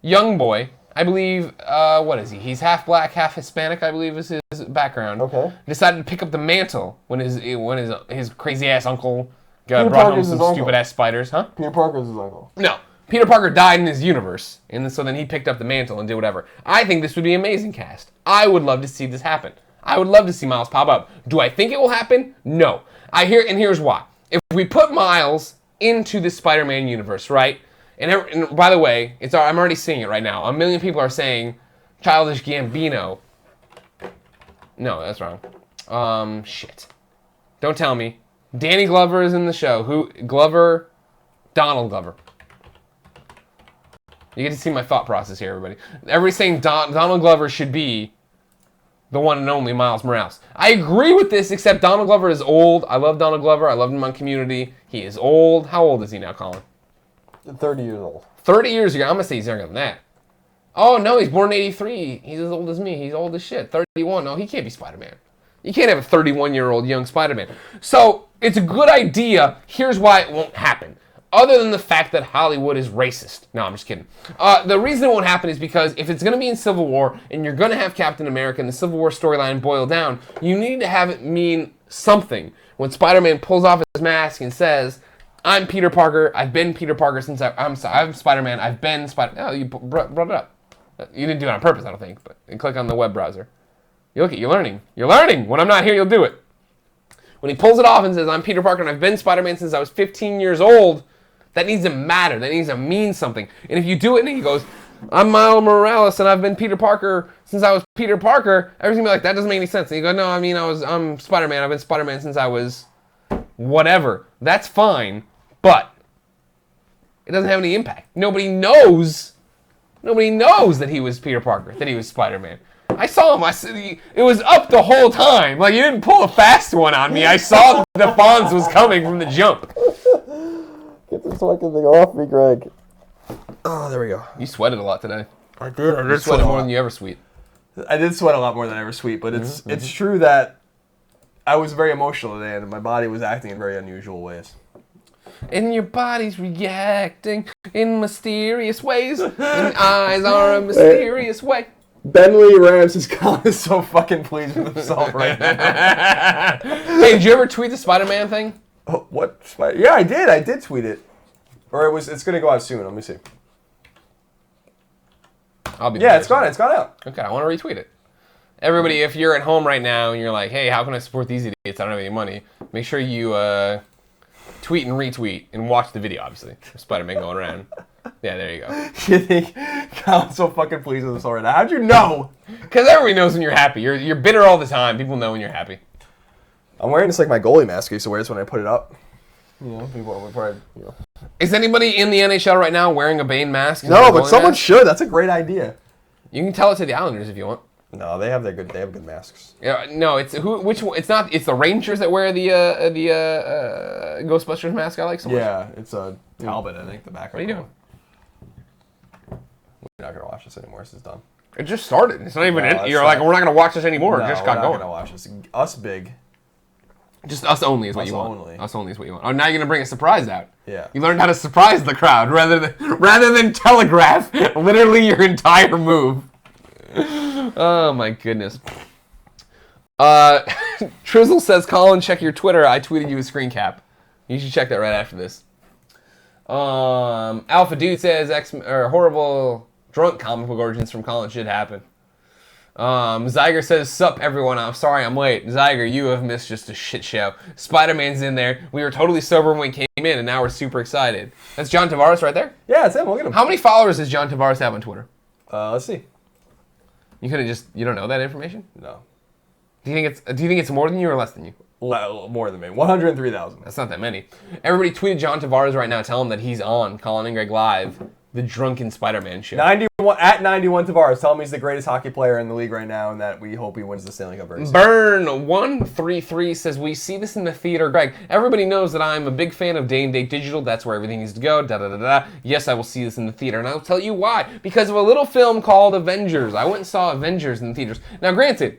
Speaker 2: Young boy, I believe, what is he? He's half black, half Hispanic, I believe is his background.
Speaker 3: Okay.
Speaker 2: Decided to pick up the mantle when his crazy ass uncle brought home some stupid ass spiders, huh?
Speaker 3: Peter Parker's his uncle.
Speaker 2: No. Peter Parker died in his universe, and so then he picked up the mantle and did whatever. I think this would be an amazing cast. I would love to see this happen. I would love to see Miles pop up. Do I think it will happen? No. And here's why. If we put Miles into the Spider-Man universe, right? And by the way, I'm already seeing it right now. 1 million people are saying Childish Gambino. No, that's wrong. Shit. Don't tell me. Danny Glover is in the show. Donald Glover. You get to see my thought process here, everybody. Everybody's saying Donald Glover should be the one and only Miles Morales. I agree with this, except Donald Glover is old. I love Donald Glover. I love him on Community. He is old. How old is he now, Colin?
Speaker 3: 30 years old.
Speaker 2: 30 years ago. I'm going to say he's younger than that. Oh, no, he's born in 83. He's as old as me. He's old as shit. 31. No, he can't be Spider-Man. You can't have a 31-year-old young Spider-Man. So, it's a good idea. Here's why it won't happen. Other than the fact that Hollywood is racist. No, I'm just kidding. The reason it won't happen is because if it's going to be in Civil War, and you're going to have Captain America and the Civil War storyline boil down, you need to have it mean something. When Spider-Man pulls off his mask and says, I'm Peter Parker. I've been Peter Parker since I'm Spider-Man. I've been Spider-Man. Oh, you brought it up. You didn't do it on purpose, I don't think. But and click on the web browser. You look at you're learning. You're learning. When I'm not here, you'll do it. When he pulls it off and says, I'm Peter Parker and I've been Spider-Man since I was 15 years old, that needs to matter. That needs to mean something. And if you do it and he goes, I'm Miles Morales and I've been Peter Parker since I was Peter Parker, everyone's gonna be like, that doesn't make any sense. And you go, no, I mean I'm Spider-Man. I've been Spider-Man since I was whatever. That's fine, but it doesn't have any impact. Nobody knows that he was Peter Parker, that he was Spider-Man. I saw him. It was up the whole time. Like, you didn't pull a fast one on me. I saw the Fonz was coming from the jump.
Speaker 3: Get this fucking thing off me, Greg.
Speaker 1: Oh, there we go.
Speaker 2: You sweated a lot today.
Speaker 1: I did.
Speaker 2: You sweated more than you ever sweat.
Speaker 1: I did sweat a lot more than I ever sweat, but it's true that I was very emotional today, and my body was acting in very unusual ways.
Speaker 2: And your body's reacting in mysterious ways. And eyes are a mysterious way.
Speaker 1: Bentley Rams is so fucking pleased with himself right now.
Speaker 2: Hey, did you ever tweet the Spider-Man thing?
Speaker 1: Oh, what? Yeah, I did. I did tweet it. Or it's going to go out soon. Let me see. It's gone. It's gone out.
Speaker 2: Okay, I want to retweet it. Everybody, if you're at home right now and you're like, hey, how can I support these idiots? I don't have any money. Make sure you tweet and retweet and watch the video, obviously. Spider-Man going around. Yeah, there you go.
Speaker 1: You think Colin's so fucking pleased with himself right now? How'd you know?
Speaker 2: Because everybody knows when you're happy. You're bitter all the time. People know when you're happy.
Speaker 1: I'm wearing this like my goalie mask. I used to wear this when I put it up.
Speaker 2: Is anybody in the NHL right now wearing a Bane mask?
Speaker 1: No, but someone should. That's a great idea.
Speaker 2: You can tell it to the Islanders if you want.
Speaker 1: No, they have good masks.
Speaker 2: Yeah, no, it's which one? It's not. It's the Rangers that wear the Ghostbusters mask. I like so much.
Speaker 1: Yeah, it's a Talbot. I think the back.
Speaker 2: What are you doing?
Speaker 1: We're not gonna watch this anymore. This is done.
Speaker 2: It just started. It's not even. You're like, we're not gonna watch this anymore.
Speaker 1: No,
Speaker 2: it just got going.
Speaker 1: We're not gonna watch this. Us big.
Speaker 2: Just us only is what you want. Us only is what you want. Oh, now you're gonna bring a surprise out.
Speaker 1: Yeah.
Speaker 2: You learned how to surprise the crowd rather than telegraph literally your entire move. Oh my goodness. Trizzle says, Colin, check your Twitter. I tweeted you a screen cap. You should check that right after this. Alpha Dude says horrible drunk comic book origins from Colin should happen. Zyger says, sup everyone, I'm sorry I'm late. Zyger, you have missed just a shit show. Spider-Man's in there. We were totally sober when we came in, and now we're super excited. That's John Tavares right there?
Speaker 1: Yeah, it's him. Look at him.
Speaker 2: How many followers does John Tavares have on Twitter?
Speaker 1: Let's see.
Speaker 2: You don't know that information?
Speaker 1: No.
Speaker 2: Do you think it's more than you or less than you?
Speaker 1: More than me. 103,000.
Speaker 2: That's not that many. Everybody tweet John Tavares right now. Tell him that he's on Colin Greg Live, the Drunken Spider-Man show.
Speaker 1: 91 Tavares. Tell him he's the greatest hockey player in the league right now, and that we hope he wins the Stanley Cup very soon.
Speaker 2: Burn133 says, we see this in the theater. Greg, everybody knows that I'm a big fan of Day and Date Digital. That's where everything needs to go. Da da da da. Yes, I will see this in the theater, and I'll tell you why. Because of a little film called Avengers. I went and saw Avengers in the theaters. Now, granted,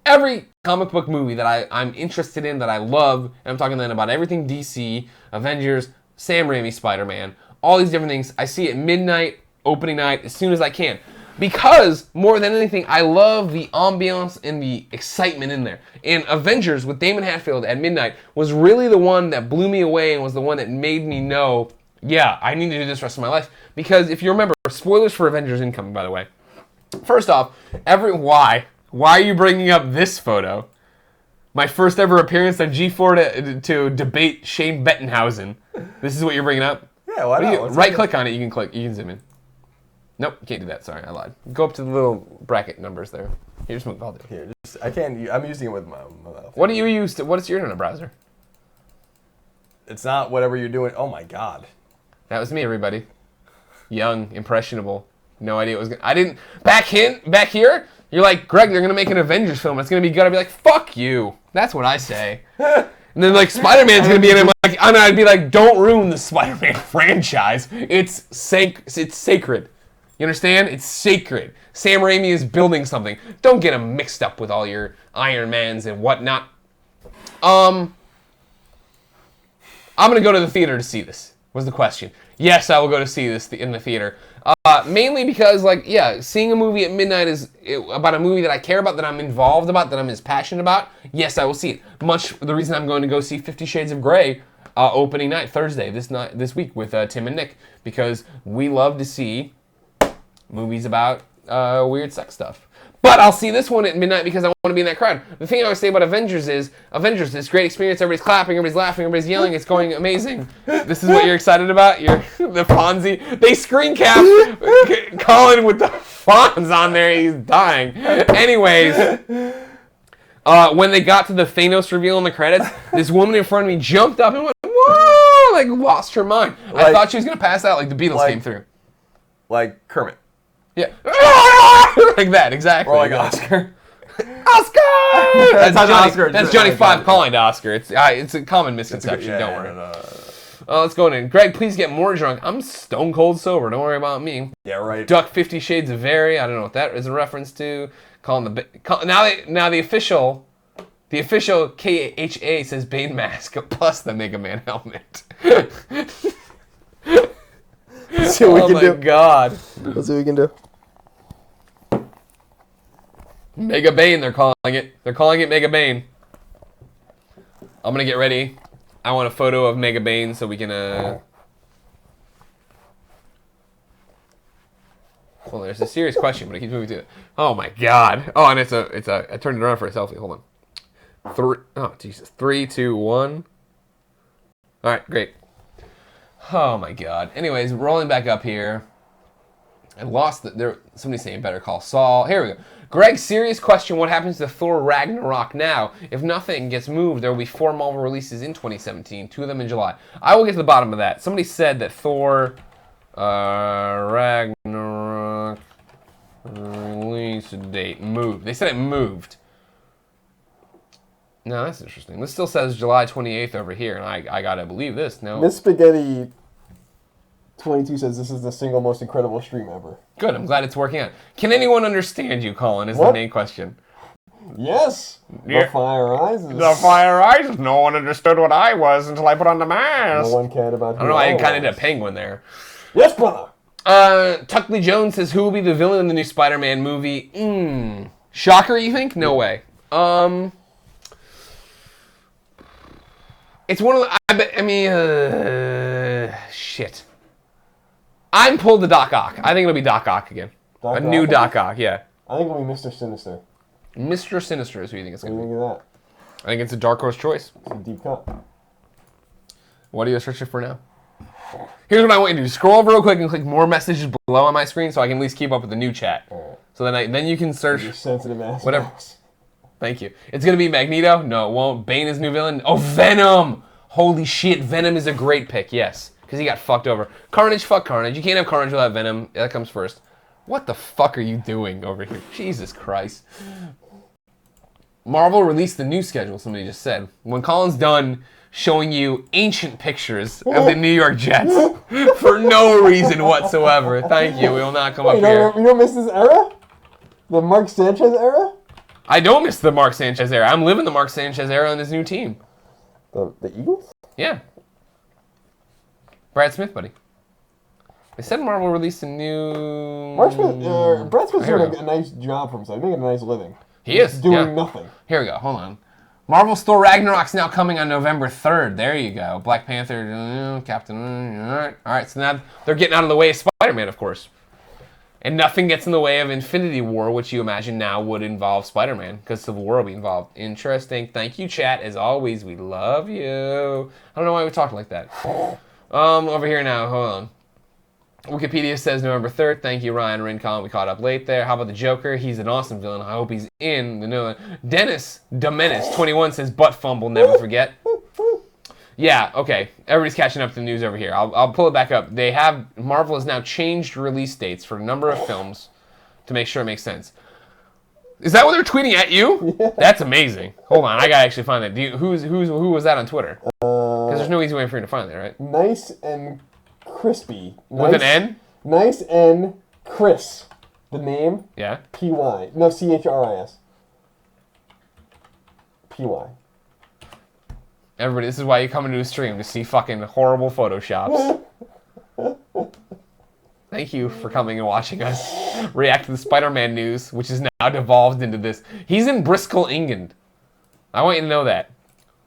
Speaker 2: every comic book movie that I'm interested in, that I love, and I'm talking then about everything DC, Avengers, Sam Raimi, Spider-Man, all these different things, I see at midnight, opening night, as soon as I can. Because, more than anything, I love the ambiance and the excitement in there. And Avengers with Damon Hatfield at midnight was really the one that blew me away and was the one that made me know, yeah, I need to do this the rest of my life. Because if you remember, spoilers for Avengers incoming, by the way. First off, why are you bringing up this photo? My first ever appearance on G4 to debate Shane Bettenhausen. This is what you're bringing up?
Speaker 1: Yeah, why not?
Speaker 2: Right click on it, you can zoom in. Nope, you can't do that, sorry, I lied. Go up to the little bracket numbers there. Here, just move, I'll do it.
Speaker 1: Here, I can't, I'm using it with my mouth.
Speaker 2: What do you use, what's your internet browser?
Speaker 1: It's not whatever you're doing, oh my god.
Speaker 2: That was me, everybody. Young, impressionable, no idea what was going back here, you're like, Greg, they're going to make an Avengers film. It's going to be good. I'd be like, fuck you. That's what I say. And then, like, Spider-Man's going to be in it. I'd be like, don't ruin the Spider-Man franchise. It's sacred. You understand? It's sacred. Sam Raimi is building something. Don't get him mixed up with all your Iron Mans and whatnot. I'm going to go to the theater to see this, was the question. Yes, I will go to see this in the theater. Mainly because, seeing a movie at midnight is about a movie that I care about, that I'm involved about, that I'm as passionate about. Yes, I will see it. Much the reason I'm going to go see 50 Shades of Grey opening night, Thursday, this week with Tim and Nick, because we love to see movies about weird sex stuff. But I'll see this one at midnight because I want to be in that crowd. The thing I always say about Avengers, this great experience. Everybody's clapping, everybody's laughing, everybody's yelling. It's going amazing. This is what you're excited about? The Fonzie. They screen cap Colin with the Fonz on there. He's dying. Anyways, when they got to the Thanos reveal in the credits, this woman in front of me jumped up and went, whoa, like lost her mind. I thought she was going to pass out like the Beatles came through.
Speaker 1: Like Kermit.
Speaker 2: Yeah. Like that, exactly.
Speaker 1: Or like Oscar.
Speaker 2: Oscar! That's Johnny,
Speaker 1: Oscar.
Speaker 2: That's Johnny 5 calling to Oscar. It's a common misconception, don't worry. Let's go in. Greg, please get more drunk. I'm stone cold sober. Don't worry about me.
Speaker 1: Yeah, right.
Speaker 2: Duck 50 Shades of Very. I don't know what that is a reference to. Now the official KHA says Bane mask plus the Mega Man helmet.
Speaker 3: Let's see what we can do.
Speaker 2: Oh my God.
Speaker 3: Let's see what we can do.
Speaker 2: Mega Bane, they're calling it. They're calling it Mega Bane. I'm gonna get ready. I want a photo of Mega Bane so we can Well, there's a serious question, but it keeps moving to it. Oh my God. Oh, and I turned it around for a selfie. Hold on. 3, 2, 1. All right, great. Oh my God. Anyways, rolling back up here. I lost somebody's saying Better Call Saul. Here we go. Greg, serious question. What happens to Thor Ragnarok now? If nothing gets moved, there will be 4 Marvel releases in 2017, 2 of them in July. I will get to the bottom of that. Somebody said that Thor Ragnarok release date moved. They said it moved. No, that's interesting. This still says July 28th over here, and I gotta believe this. No.
Speaker 3: Miss Spaghetti 22 says this is the single most incredible stream ever.
Speaker 2: Good, I'm glad it's working out. Can anyone understand you, Colin, is
Speaker 3: What?
Speaker 2: the main question.
Speaker 3: Yes.
Speaker 2: Yeah.
Speaker 3: The Fire Rises.
Speaker 2: The Fire Rises. No one understood what I was until I put on the mask.
Speaker 3: No one cared about
Speaker 2: I don't know, I kind of did a penguin there.
Speaker 3: Yes, brother.
Speaker 2: Tuckley Jones says, who will be the villain in the new Spider-Man movie? Shocker, you think? No way. It's one of the... shit. I'm pulled to Doc Ock. I think it'll be Doc Ock again.
Speaker 3: Doc
Speaker 2: new
Speaker 3: Ock?
Speaker 2: Doc Ock, yeah.
Speaker 3: I think it'll be Mr. Sinister.
Speaker 2: Mr. Sinister is who you think it's
Speaker 3: What
Speaker 2: going
Speaker 3: do
Speaker 2: to
Speaker 3: you
Speaker 2: be.
Speaker 3: think of
Speaker 2: I think it's a dark horse choice.
Speaker 3: that? It's a deep cut.
Speaker 2: What are you searching for now? Here's what I want you to do. Scroll over real quick and click more messages below on my screen so I can at least keep up with the new chat.
Speaker 3: Alright.
Speaker 2: So then you can search...
Speaker 3: You're sensitive ass.
Speaker 2: Whatever.
Speaker 3: mouse.
Speaker 2: Thank you. It's going to be Magneto? No, it won't. Bane is new villain? Oh, Venom! Holy shit, Venom is a great pick, yes. Because he got fucked over. Carnage, fuck Carnage. You can't have Carnage without Venom. That comes first. What the fuck are you doing over here? Jesus Christ. Marvel released the new schedule, somebody just said. When Colin's done showing you ancient pictures of the New York Jets for no reason whatsoever. Thank you. We will not come up here.
Speaker 3: You don't miss this era? The Mark Sanchez era?
Speaker 2: I don't miss the Mark Sanchez era. I'm living the Mark Sanchez era on this new team.
Speaker 3: The Eagles?
Speaker 2: Yeah. Brad Smith, buddy. They said Marvel released a new...
Speaker 3: Brad Smith's
Speaker 2: Here we
Speaker 3: doing
Speaker 2: go.
Speaker 3: a nice job for himself. He's making a nice living.
Speaker 2: He is.
Speaker 3: Doing
Speaker 2: yeah.
Speaker 3: nothing.
Speaker 2: Here we go. Hold on. Marvel's Thor Ragnarok's now coming on November 3rd. There you go. Black Panther, Captain... All right. So now they're getting out of the way of Spider-Man, of course. And nothing gets in the way of Infinity War, which you imagine now would involve Spider-Man, because Civil War will be involved. Interesting. Thank you, chat. As always, we love you. I don't know why we talk like that. Over here now. Hold on. Wikipedia says November 3rd. Thank you, Ryan Rincon. We caught up late there. How about the Joker? He's an awesome villain. I hope he's in the new one. Dennis Domenis, 21, says butt fumble, never forget. Yeah, okay. Everybody's catching up to the news over here. I'll pull it back up. Marvel has now changed release dates for a number of films to make sure it makes sense. Is that what they're tweeting at you?
Speaker 3: Yeah.
Speaker 2: That's amazing. Hold on, I gotta actually find that. Who was that on Twitter? Because there's no easy way for you to find that, right?
Speaker 3: Nice and crispy.
Speaker 2: With an N?
Speaker 3: Nice and Chris. The name.
Speaker 2: Yeah.
Speaker 3: P-Y. No, C-H-R-I-S. P-Y.
Speaker 2: Everybody, this is why you come into a stream, to see fucking horrible photoshops. Thank you for coming and watching us react to the Spider-Man news, which is now devolved into this. He's in Bristol, England. I want you to know that.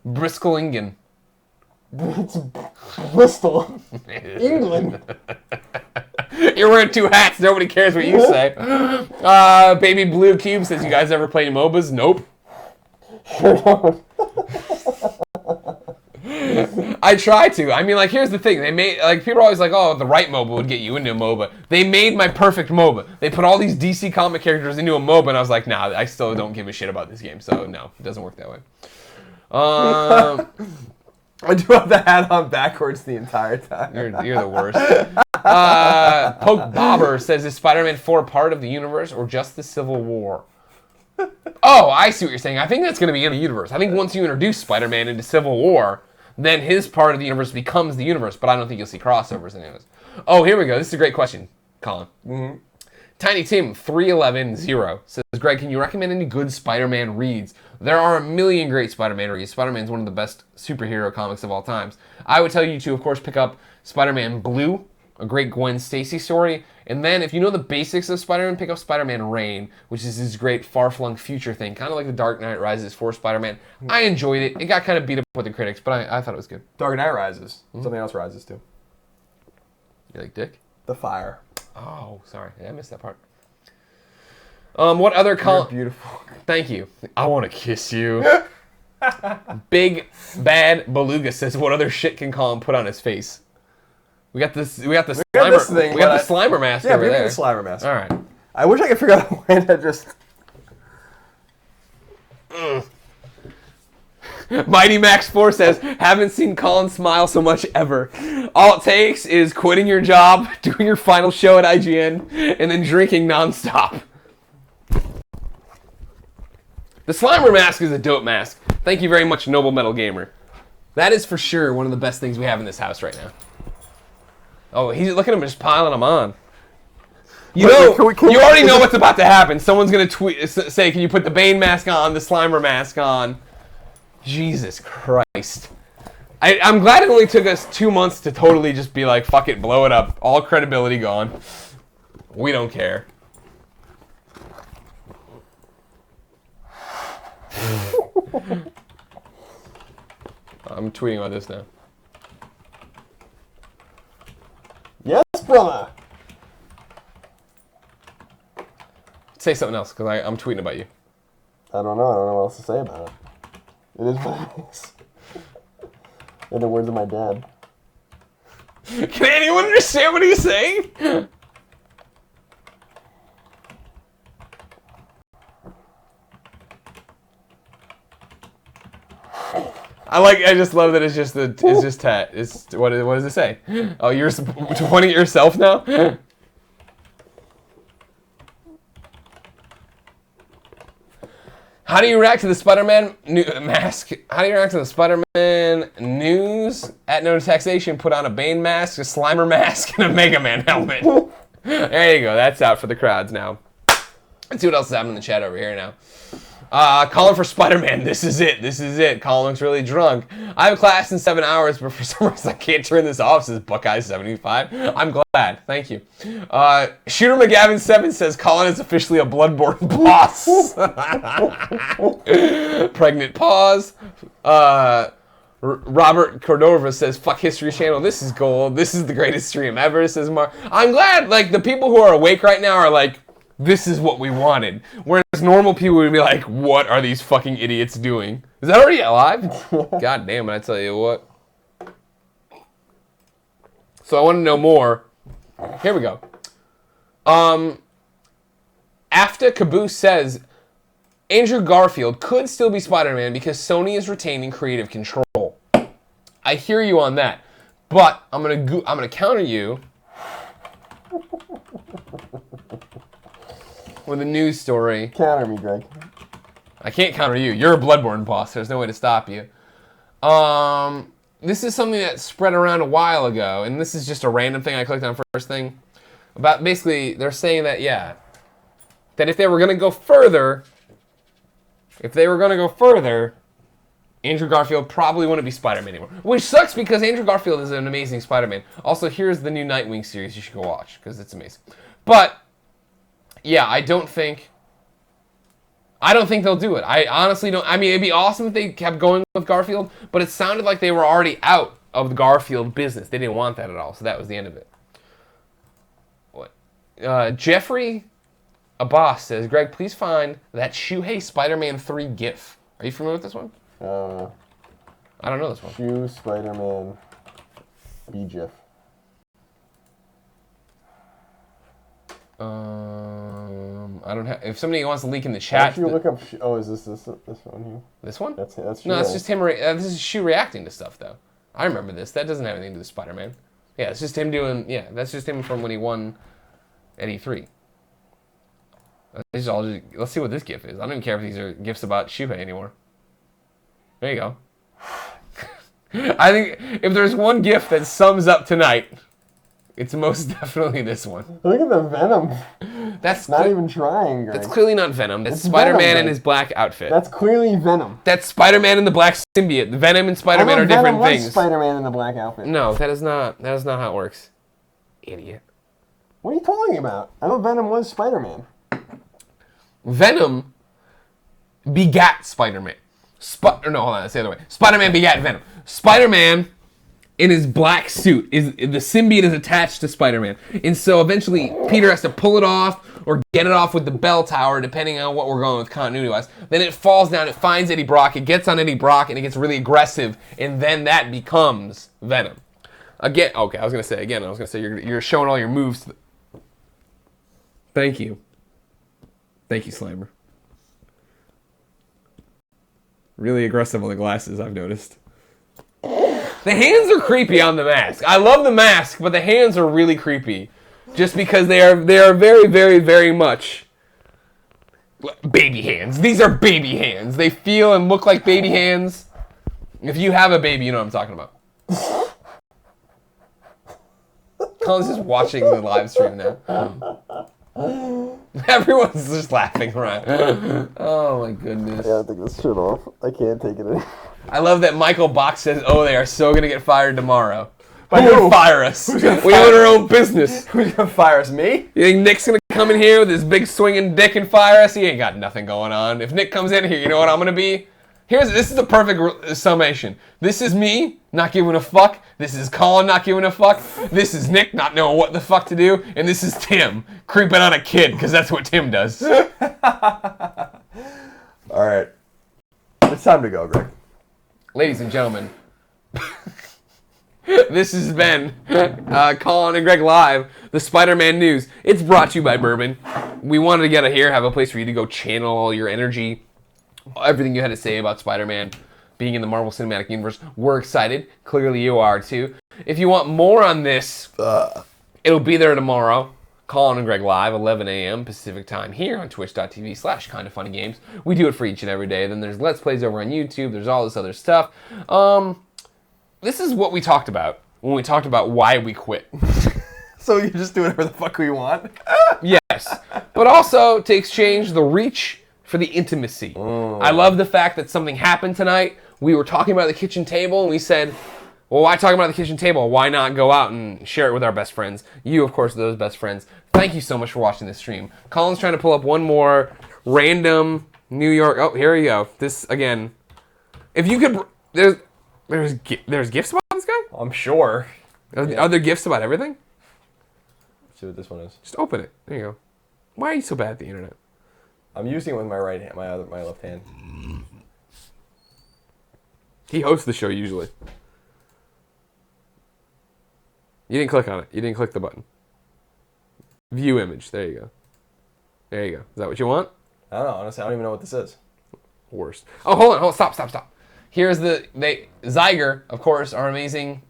Speaker 2: Bristol, England.
Speaker 3: It's Bristol, England.
Speaker 2: You're wearing 2 hats. Nobody cares what you say. Baby Blue Cube says, you guys ever play MOBAs? Nope.
Speaker 3: Sure don't.
Speaker 2: I try to. I mean, like, here's the thing. They made, like, people are always like, oh, the right MOBA would get you into a MOBA. They made my perfect MOBA. They put all these DC comic characters into a MOBA, and I was like, nah, I still don't give a shit about this game. So, no, it doesn't work that way.
Speaker 1: I do have the hat on backwards the entire time.
Speaker 2: You're the worst. Poke Bobber says, is Spider-Man 4 part of the universe or just the Civil War? Oh, I see what you're saying. I think that's going to be in the universe. I think once you introduce Spider-Man into Civil War, then his part of the universe becomes the universe, but I don't think you'll see crossovers in it. Oh, here we go. This is a great question, Colin. Mm-hmm. Tiny Tim 3110 says, Greg, can you recommend any good Spider-Man reads? There are a million great Spider-Man reads. Spider-Man is one of the best superhero comics of all times. I would tell you to, of course, pick up Spider-Man Blue, a great Gwen Stacy story. And then, if you know the basics of Spider-Man, pick up Spider-Man Reign, which is this great far-flung future thing, kind of like the Dark Knight Rises for Spider-Man. I enjoyed it. It got kind of beat up with the critics, but I thought it was good.
Speaker 1: Dark Knight Rises. Mm-hmm. Something else rises too.
Speaker 2: You like Dick?
Speaker 1: The fire.
Speaker 2: Oh, sorry. I missed that part. What other
Speaker 1: You're beautiful.
Speaker 2: Thank you. I want to kiss you. Big Bad Beluga says, what other shit can Colin put on his face? We got this. We got the Slimer. We got the Slimer mask over there.
Speaker 1: Yeah, the Slimer mask.
Speaker 2: All right.
Speaker 1: I wish I could figure out a way to just.
Speaker 2: Mighty Max 4 says, haven't seen Colin smile so much ever. All it takes is quitting your job, doing your final show at IGN, and then drinking nonstop. The Slimer mask is a dope mask. Thank you very much, Noble Metal Gamer. That is for sure one of the best things we have in this house right now. Oh, he's look at him just piling them on. You know, you already know what's about to happen. Someone's gonna say, "Can you put the Bane mask on, the Slimer mask on?" Jesus Christ! I'm glad it only took us 2 months to totally just be like, "Fuck it, blow it up." All credibility gone. We don't care. I'm tweeting about this now.
Speaker 3: Yes, brother.
Speaker 2: Say something else, because I'm tweeting about you.
Speaker 3: I don't know. I don't know what else to say about it. It is what it is. In the words of my dad.
Speaker 2: Can anyone understand what he's saying? I just love that it's just tat. What does it say? Oh, you're pointing at yourself now? How do you react to the Spider-Man mask? How do you react to the Spider-Man news? At no taxation, put on a Bane mask, a Slimer mask, and a Mega Man helmet. There you go. That's out for the crowds now. Let's see what else is happening in the chat over here now. Calling for Spider-Man. This is it. This is it. Colin looks really drunk. I have class in 7 hours, but for some reason I can't turn this off, says Buckeye75. I'm glad. Thank you. Shooter McGavin7 says Colin is officially a Bloodborne boss. Pregnant pause. Robert Cordova says, fuck History Channel. This is gold. This is the greatest stream ever, says Mark. I'm glad, like, the people who are awake right now are like, this is what we wanted. Whereas normal people would be like, what are these fucking idiots doing? Is that already live? God damn it, I tell you what. So I want to know more. Here we go. After Caboose says, Andrew Garfield could still be Spider-Man because Sony is retaining creative control. I hear you on that. But I'm gonna counter you with a news story.
Speaker 3: Counter me, Greg.
Speaker 2: I can't counter you. You're a Bloodborne boss. There's no way to stop you. This is something that spread around a while ago, and this is just a random thing I clicked on first thing. About basically, they're saying that, yeah, that if they were going to go further, Andrew Garfield probably wouldn't be Spider-Man anymore. Which sucks because Andrew Garfield is an amazing Spider-Man. Also, here's the new Nightwing series you should go watch because it's amazing. But, yeah, I don't think they'll do it. I honestly don't. I mean, it'd be awesome if they kept going with Garfield, but it sounded like they were already out of the Garfield business. They didn't want that at all, so that was the end of it. What? Jeffrey Abbas says, Greg, please find that Shuhei Spider-Man 3 GIF. Are you familiar with this one? I don't know this one.
Speaker 3: Shoe Spider-Man B-GIF.
Speaker 2: I don't have. If somebody wants to link in the chat,
Speaker 3: Why don't you look up? Oh, is this one here?
Speaker 2: This one?
Speaker 3: That's
Speaker 2: No, it's just him. This is Shu reacting to stuff though. I remember this. That doesn't have anything to do with Spider-Man. Yeah, it's just him doing. Yeah, that's just him from when he won at E3. Let's see what this GIF is. I don't even care if these are GIFs about Shuhei anymore. There you go. I think if there's one GIF that sums up tonight, it's most definitely this one.
Speaker 3: Look at the Venom.
Speaker 2: That's
Speaker 3: not even trying, Greg.
Speaker 2: That's clearly not Venom. That's Spider-Man in his black outfit.
Speaker 3: That's clearly Venom.
Speaker 2: That's Spider-Man in the black symbiote. Venom and Spider-Man are different things.
Speaker 3: Spider-Man in the black outfit.
Speaker 2: No, that is not how it works. Idiot.
Speaker 3: What are you talking about? I thought Venom was Spider-Man.
Speaker 2: Venom begat Spider-Man. No, hold on, that's the other way. Spider-Man begat Venom. Spider-Man in his black suit the symbiote is attached to Spider-Man, and so eventually Peter has to pull it off or get it off with the bell tower, depending on what we're going with continuity-wise. Then it falls down, it finds Eddie Brock, it gets on Eddie Brock, and it gets really aggressive, and then that becomes Venom. Again, okay, I was gonna say you're showing all your moves. Thank you, Slimer. Really aggressive on the glasses, I've noticed. The hands are creepy on the mask. I love the mask, but the hands are really creepy. Just because they are very, very, very much baby hands. These are baby hands. They feel and look like baby hands. If you have a baby, you know what I'm talking about. Colin's just watching the live stream now. Everyone's just laughing around. Oh my goodness.
Speaker 3: Yeah, I take this shit off. I can't take it anymore.
Speaker 2: I love that Michael Bach says, oh, they are so going to get fired tomorrow. Who's going to fire us? We own our own business.
Speaker 1: Who's going to fire us? Me?
Speaker 2: You think Nick's going to come in here with his big swinging dick and fire us? He ain't got nothing going on. If Nick comes in here, you know what I'm going to be? This is the perfect summation. This is me, not giving a fuck. This is Colin, not giving a fuck. This is Nick, not knowing what the fuck to do. And this is Tim, creeping on a kid, because that's what Tim does.
Speaker 1: All right. It's time to go, Greg.
Speaker 2: Ladies and gentlemen, this has been Colin and Greg Live, the Spider-Man news. It's brought to you by Bourbon. We wanted to get it here, have a place for you to go channel all your energy, everything you had to say about Spider-Man being in the Marvel Cinematic Universe. We're excited. Clearly you are too. If you want more on this, it'll be there tomorrow. Colin and Greg Live, 11 a.m. Pacific time here on twitch.tv/kindafunnygames. We do it for each and every day. Then there's Let's Plays over on YouTube. There's all this other stuff. This is what we talked about when we talked about why we quit.
Speaker 1: So you just do whatever the fuck we want?
Speaker 2: Yes. But also to exchange the reach for the intimacy. I love the fact that something happened tonight. We were talking about the kitchen table, and we said, well, why talk about the kitchen table? Why not go out and share it with our best friends? You, of course, are those best friends. Thank you so much for watching this stream. Colin's trying to pull up one more random New York. Oh, here we go. This, again. If you could... There's gifts about this guy?
Speaker 1: I'm sure.
Speaker 2: Are there gifts about everything?
Speaker 3: Let's see what this one is.
Speaker 2: Just open it. There you go. Why are you so bad at the internet?
Speaker 1: I'm using it with my right hand, my left hand.
Speaker 2: He hosts the show usually. You didn't click on it. You didn't click the button. View image. There you go. There you go. Is that what you want?
Speaker 1: I don't know. Honestly, I don't even know what this is.
Speaker 2: Worst. Oh, hold on. Stop. Here's Zyger, of course, our amazing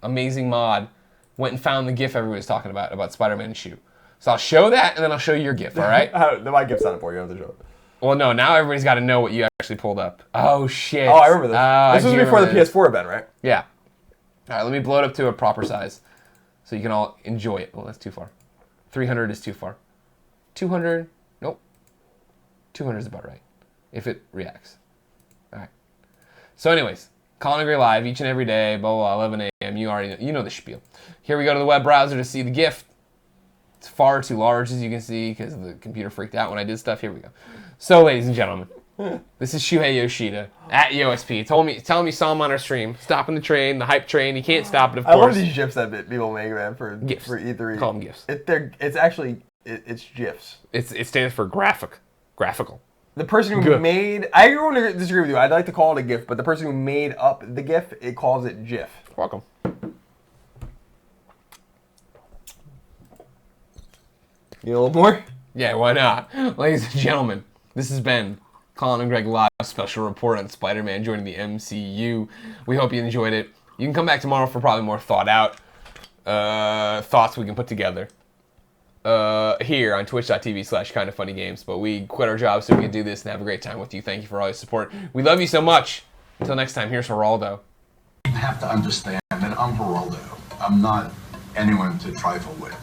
Speaker 2: mod, went and found the GIF everybody's talking about Spider-Man shoe. So I'll show that, and then I'll show you your GIF, all right?
Speaker 1: My GIF's not important. You don't have to show it.
Speaker 2: Well, no, now everybody's got to know what you actually pulled up. Oh, shit.
Speaker 1: Oh, I remember this. This was before the PS4 event, right?
Speaker 2: Yeah. All right, let me blow it up to a proper size so you can all enjoy it. Well, that's too far. 300 is too far. 200, nope. 200 is about right, if it reacts. All right. So anyways, Colin Greg live each and every day, blah, blah, blah, 11 a.m. You know the spiel. Here we go to the web browser to see the GIF. It's far too large, as you can see, because the computer freaked out when I did stuff. Here we go. So, ladies and gentlemen, this is Shuhei Yoshida at EOSP. Telling me saw him on our stream, stopping the train, the hype train. He can't stop it, of course.
Speaker 1: I love these GIFs that people make, man, for
Speaker 2: GIFs.
Speaker 1: for E3.
Speaker 2: Call them GIFs.
Speaker 1: It's actually GIFs.
Speaker 2: It stands for graphical.
Speaker 1: The person who made, I don't disagree with you. I'd like to call it a GIF, but the person who made up the GIF, it calls it GIF.
Speaker 2: Welcome.
Speaker 1: You know a little more?
Speaker 2: Yeah, why not? Ladies and gentlemen, this has been Colin and Greg Live special report on Spider-Man joining the MCU. We hope you enjoyed it. You can come back tomorrow for probably more thought out thoughts we can put together here on twitch.tv/kindafunnygames. But we quit our jobs so we can do this and have a great time with you. Thank you for all your support. We love you so much. Until next time, here's Geraldo.
Speaker 4: You have to understand that I'm Geraldo. I'm not anyone to trifle with.